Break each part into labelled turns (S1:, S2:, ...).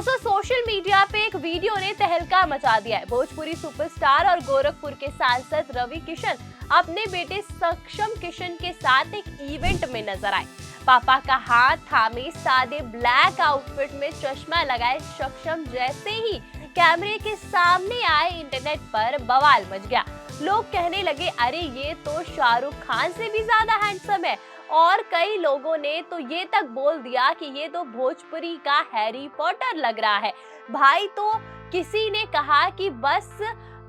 S1: दोस्तों social media पे एक वीडियो ने तहलका मचा दिया है। भोजपुरी सुपरस्टार और गोरखपुर के सांसद रवि किशन अपने बेटे सक्षम किशन के साथ एक इवेंट में नजर आए। पापा का हाथ थामे सादे ब्लैक आउटफिट में चश्मा लगाए सक्षम जैसे ही कैमरे के सामने आए, इंटरनेट पर बवाल मच गया। लोग कहने लगे, अरे ये तो शाहरुख खान से भी ज्यादा हैंडसम है, और कई लोगों ने तो ये तक बोल दिया कि ये तो भोजपुरी का हैरी पॉटर लग रहा है। भाई तो किसी ने कहा कि बस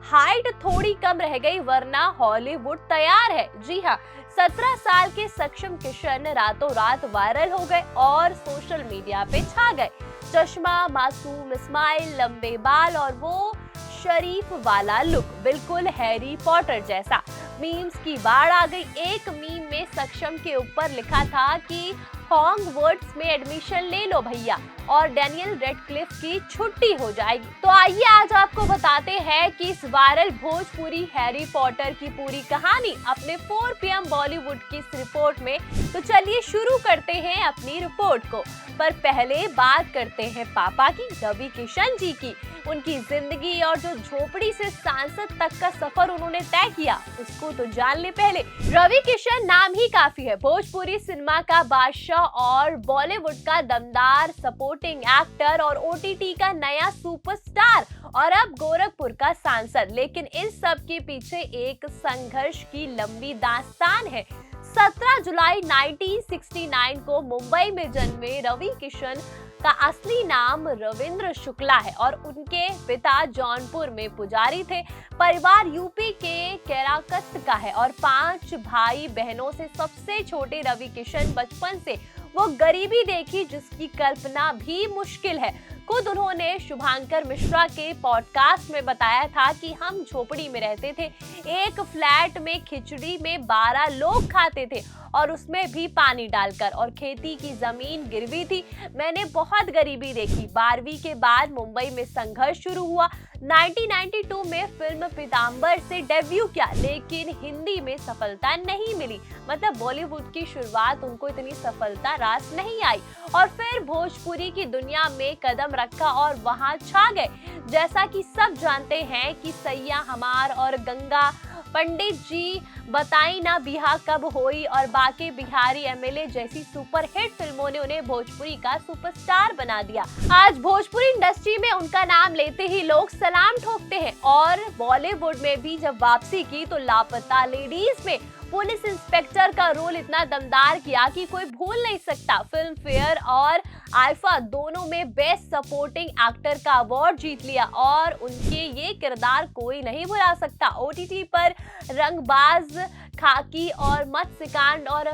S1: हाइट थोड़ी कम रह गई वरना हॉलीवुड तैयार है। जी हाँ, 17 साल के सक्षम किशन रातों रात वायरल हो गए और सोशल मीडिया पे छा गए। चश्मा, मासूम स्माइल, लंबे बाल और वो शरीफ वाला लुक, बिल्कुल हैरी पॉटर जैसा। मीम्स की बाढ़ आ गई। एक मीम में सक्षम के ऊपर लिखा था कि हॉगवर्ट्स में एडमिशन ले लो भैया और डैनियल रेडक्लिफ की छुट्टी हो जाएगी। तो आइए आज आपको बताते हैं कि इस वायरल भोजपुरी हैरी पॉटर की पूरी कहानी अपने 4 PM बॉलीवुड की इस रिपोर्ट में। तो चलिए शुरू करते हैं अपनी रिपोर्ट को, पर पहले बात करते हैं पापा की, रवि किशन जी की। उनकी जिंदगी और जो झोपड़ी से सांसद तक का सफर उन्होंने तय किया, उसको तो जान ले। पहले रवि किशन नाम ही काफी है। भोजपुरी सिनेमा का बादशाह और बॉलीवुड का दमदार सपोर्टिंग एक्टर और OTT का नया सुपरस्टार और अब गोरखपुर का सांसद। लेकिन इन सब के पीछे एक संघर्ष की लंबी दास्तान है। 17 जुलाई 1969 को मुंबई में जन्मे रवि किशन का असली नाम रविंद्र शुक्ला है और उनके पिता जौनपुर में पुजारी थे। परिवार यूपी के केराकत का है और 5 भाई बहनों से सबसे छोटे रवि किशन बचपन से वो गरीबी देखी जिसकी कल्पना भी मुश्किल है। खुद उन्होंने शुभांकर मिश्रा के पॉडकास्ट में बताया था कि हम झोपड़ी में रहते थे, एक फ्लैट में खिचड़ी में 12 लोग खाते थे और उसमें भी पानी डालकर, और खेती की जमीन गिरवी थी। मैंने बहुत गरीबी देखी। 12वीं के बाद मुंबई में संघर्ष शुरू हुआ। 1992 में फिल्म पीताम्बर से डेब्यू किया, लेकिन हिंदी में सफलता नहीं मिली। मतलब बॉलीवुड की शुरुआत उनको इतनी सफलता रास नहीं आई और फिर भोजपुरी की दुनिया में कदम रखा और वहां छा गए। जैसा कि सब जानते हैं कि सैया हमार और गंगा, पंडित जी बताई ना बिहा कब होई और बाके बिहारी MLA जैसी सुपरहिट फिल्मों ने उन्हें भोजपुरी का सुपरस्टार बना दिया। आज भोजपुरी इंडस्ट्री में उनका नाम लेते ही लोग सलाम ठोकते हैं और बॉलीवुड में भी जब वापसी की तो लापता लेडीज में पुलिस इंस्पेक्टर का रोल इतना दमदार किया कि कोई भूल नहीं सकता। फिल्म फेयर और आईफा दोनों में बेस्ट सपोर्टिंग एक्टर का अवार्ड जीत लिया और उनके ये किरदार कोई नहीं भुला सकता। OTT पर रंगबाज, खाकी और मत्स्यकांड और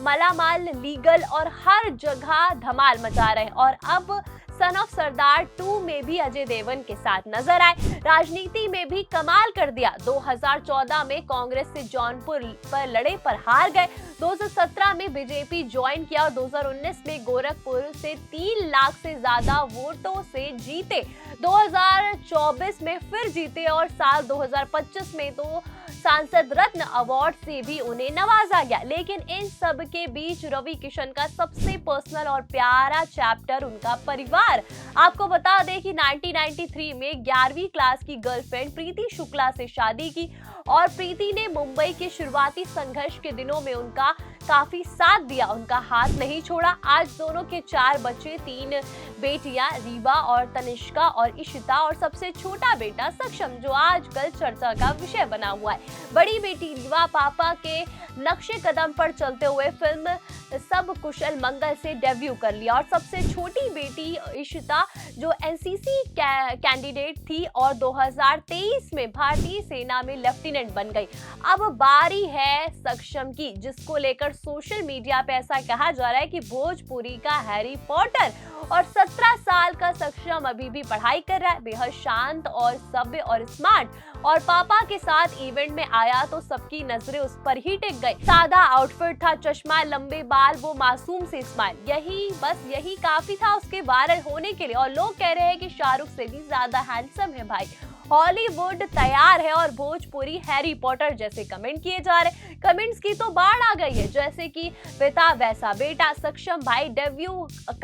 S1: मालामाल, लीगल और हर जगह धमाल मचा रहे हैं और अब सन ऑफ सरदार 2 में भी अजय देवगन के साथ नजर आए। राजनीति में भी कमाल कर दिया। 2014 में कांग्रेस से जौनपुर पर लड़े पर हार गए। 2017 में बीजेपी ज्वाइन किया और 2019 में गोरखपुर से 3 लाख से ज्यादा वोटों से जीते। 2024 में फिर जीते और साल 2025 में तो सांसद रत्न अवार्ड से भी उन्हें नवाजा गया। लेकिन इन सब के बीच रवि किशन का सबसे पर्सनल और प्यारा चैप्टर उनका परिवार। आपको बता दें कि 1993 में 11वीं क्लास की गर्लफ्रेंड प्रीति शुक्ला से शादी की और प्रीति ने मुंबई के शुरुआती संघर्ष के दिनों में उनका काफी साथ दिया, उनका हाथ नहीं छोड़ा। आज दोनों के 4 बच्चे, 3 बेटियां रीवा और तनिष्का और इशिता और सबसे छोटा बेटा सक्षम, जो आजकल चर्चा का विषय बना हुआ है। बड़ी बेटी रीवा पापा के नक्शे कदम पर चलते हुए फिल्म सब कुशल मंगल से डेब्यू कर लिया और सबसे छोटी बेटी इशिता जो NCC कैंडिडेट थी और 2023 में भारतीय सेना में लेफ्टिनेंट बन गई। अब बारी है सक्षम की, जिसको लेकर सोशल मीडिया पे ऐसा कहा जा रहा है कि भोजपुरी का हैरी पॉटर। और 17 साल का सक्षम अभी भी पढ़ाई कर रहा है, बेहद शांत और सभ्य और स्मार्ट, और पापा के साथ इवेंट में आया तो सबकी नजरें उस पर ही टिक गई। सादा आउटफिट था, चश्मा, लंबे बाल, वो मासूम से स्माइल, यही काफी था उसके वायरल होने के लिए। और लोग कह रहे हैं कि शाहरुख से भी ज्यादा हैंडसम है भाई। हॉलीवुड तैयार है और भोजपुरी हैरी पॉटर जैसे कमेंट किए जा रहे। कमेंट्स की तो बाढ़ आ गई है, जैसे कि पिता वैसा बेटा, सक्षम भाई डेब्यू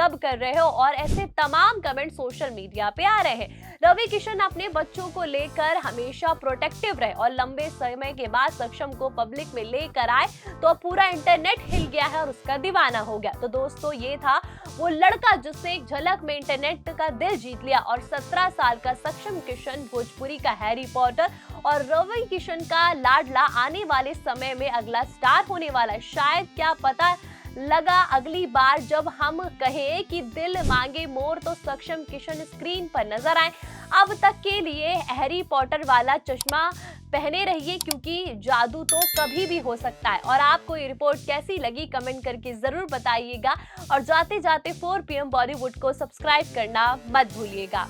S1: कब कर रहे हो, और ऐसे तमाम कमेंट सोशल मीडिया पे आ रहे हैं। रवि किशन अपने बच्चों को लेकर हमेशा प्रोटेक्टिव रहे और लंबे समय के बाद सक्षम को पब्लिक में लेकर आए तो अब पूरा इंटरनेट हिल गया है और उसका दीवाना हो गया। तो दोस्तों, ये था वो लड़का जिसने एक झलक में इंटरनेट का दिल जीत लिया, और 17 साल का सक्षम किशन भोजपुरी का हैरी पॉटर और रवि किशन का लाडला आने वाले समय में अगला स्टार होने वाला है। शायद क्या पता लगा अगली बार जब हम कहें कि दिल मांगे मोर तो सक्षम किशन स्क्रीन पर नजर आए। अब तक के लिए हैरी पॉटर वाला चश्मा पहने रहिए, क्योंकि जादू तो कभी भी हो सकता है। और आपको ये रिपोर्ट कैसी लगी कमेंट करके जरूर बताइएगा, और जाते जाते 4 PM बॉलीवुड को सब्सक्राइब करना मत भूलिएगा।